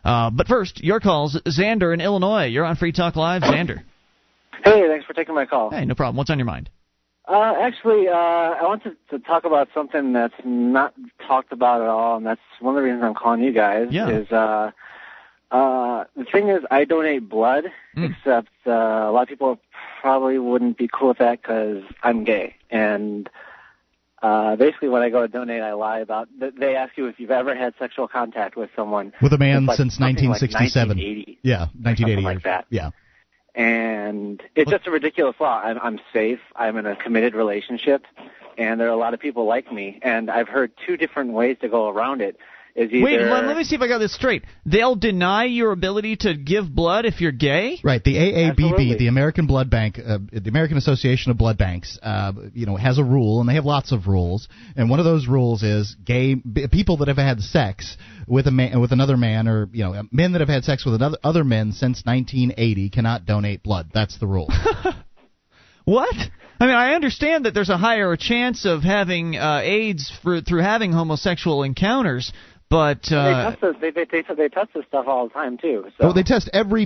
But first, your calls. Xander in Illinois. You're on Free Talk Live. Xander. Hey, thanks for taking my call. Hey, no problem. What's on your mind? Actually, I wanted to talk about something that's not talked about at all, and that's one of the reasons I'm calling you guys. Yeah. Is the thing is, I donate blood, except a lot of people probably wouldn't be cool with that because I'm gay. And basically, when I go to donate, I lie about. They ask you if you've ever had sexual contact with someone. With a man since 1967. Like 1980. Yeah, 1980. Like that. Yeah. And it's just a ridiculous law. I'm safe. I'm in a committed relationship, and there are a lot of people like me. And I've heard two different ways to go around it. Is either Wait, let me see if I got this straight. They'll deny your ability to give blood if you're gay? Right. The AABB, Absolutely. the American Blood Bank, the American Association of Blood Banks, has a rule, and they have lots of rules. And one of those rules is people that have had sex with another man, or men that have had sex with other men since 1980 cannot donate blood. That's the rule. What? I mean, I understand that there's a higher chance of having AIDS through having homosexual encounters. But they test this stuff all the time too. So. Oh, they test every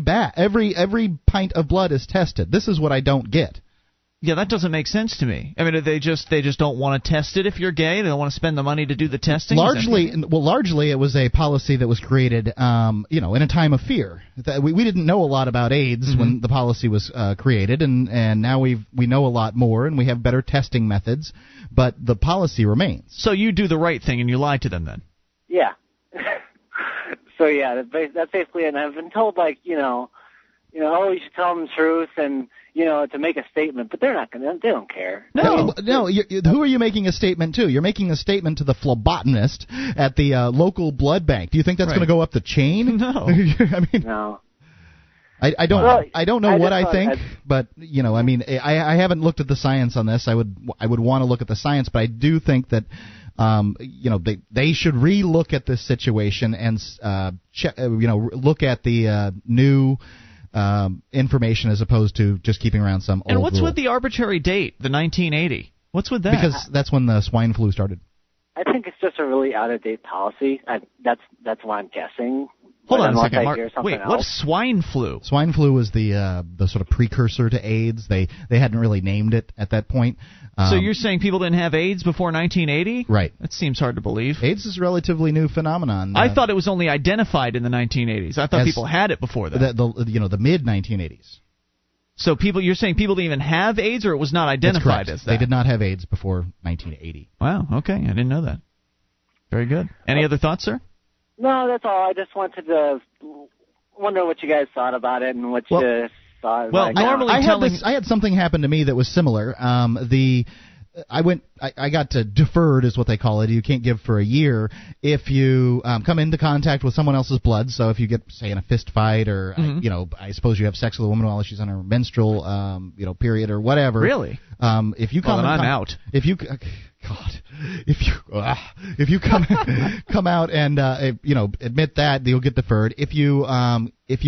pint of blood is tested. This is what I don't get. Yeah, that doesn't make sense to me. I mean, they just don't want to test it if you're gay. They don't want to spend the money to do the testing. Largely, it was a policy that was created, in a time of fear. We didn't know a lot about AIDS when the policy was created, and now we know a lot more, and we have better testing methods. But the policy remains. So you do the right thing and you lie to them then. Yeah. So yeah, that's basically it. And I've been told oh, you should tell them the truth and to make a statement, but they're not gonna. They don't care. No. Who are you making a statement to? You're making a statement to the phlebotomist at the local blood bank. Do you think that's going to go up the chain? No. I mean, no. I don't know what I think, but I haven't looked at the science on this. I would want to look at the science, but I do think that. They should re-look at this situation and look at the new information as opposed to just keeping around some old And what's rule. with the arbitrary date, the 1980? What's with that? Because that's when the swine flu started. I think it's just a really out-of-date policy. That's why I'm guessing. Hold on a second, Mark. Wait, what's swine flu? Swine flu was the sort of precursor to AIDS. They hadn't really named it at that point. So you're saying people didn't have AIDS before 1980? Right. That seems hard to believe. AIDS is a relatively new phenomenon. I thought it was only identified in the 1980s. I thought people had it before that. The mid-1980s. So you're saying people didn't even have AIDS, or it was not identified as that? They did not have AIDS before 1980. Wow. Okay, I didn't know that. Very good. Any other thoughts, sir? No, that's all. I just wanted to wonder what you guys thought about it and what you thought. Well, normally I had something happen to me that was similar. I got deferred, is what they call it. You can't give for a year if you come into contact with someone else's blood. So if you get, say, in a fist fight, or I suppose you have sex with a woman while she's on her menstrual, period or whatever. Really? If you come, then I'm out. If you come out and admit that, you'll get deferred. If you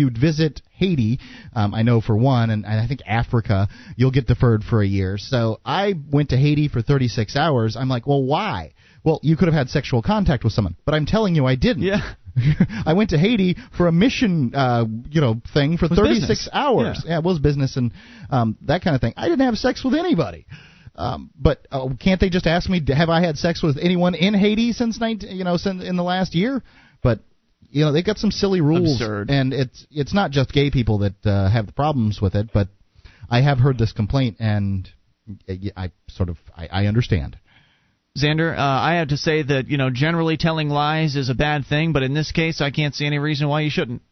visit Haiti, I know for one, and I think Africa, you'll get deferred for a year. So I went to Haiti for 36 hours. I'm like, well, why? Well, you could have had sexual contact with someone, but I'm telling you, I didn't. Yeah. I went to Haiti for a mission, thing for 36 business. hours. Yeah, it was business and that kind of thing. I didn't have sex with anybody. But can't they just ask me, have I had sex with anyone in Haiti since in the last year? But they've got some silly rules. Absurd. And it's not just gay people that have the problems with it. But I have heard this complaint, and I understand. Xander, I have to say that generally telling lies is a bad thing, but in this case, I can't see any reason why you shouldn't.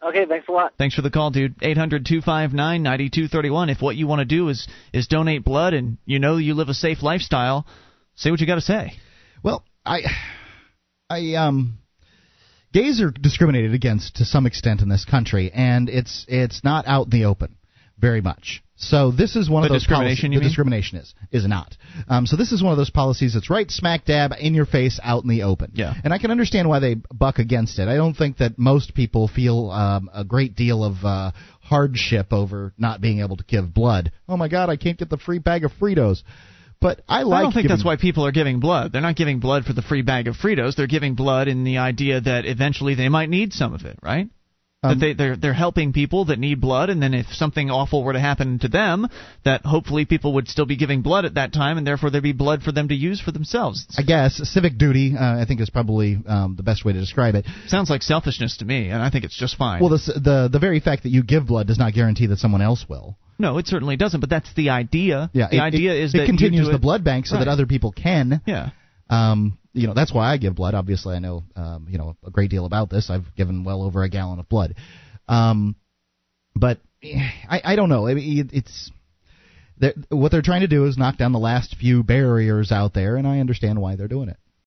Okay, thanks a lot. Thanks for the call, dude. 800-259-9231. If what you want to do is donate blood and you live a safe lifestyle, say what you got to say. Well, gays are discriminated against to some extent in this country, and it's not out in the open very much. So this is one of those discrimination. The discrimination is not. So this is one of those policies that's right smack dab in your face, out in the open. Yeah. And I can understand why they buck against it. I don't think that most people feel a great deal of hardship over not being able to give blood. Oh my God, I can't get the free bag of Fritos. But I don't think that's why people are giving blood. They're not giving blood for the free bag of Fritos. They're giving blood in the idea that eventually they might need some of it, right? That they're helping people that need blood, and then if something awful were to happen to them, that hopefully people would still be giving blood at that time, and therefore there'd be blood for them to use for themselves. I guess civic duty, I think, is probably the best way to describe it. Sounds like selfishness to me, and I think it's just fine. Well, the very fact that you give blood does not guarantee that someone else will. No, it certainly doesn't, but that's the idea. Yeah, the idea is that it continues the blood bank so that other people can. Yeah. That's why I give blood. Obviously, I know a great deal about this. I've given well over a gallon of blood. But I don't know. I mean, what they're trying to do is knock down the last few barriers out there, and I understand why they're doing it.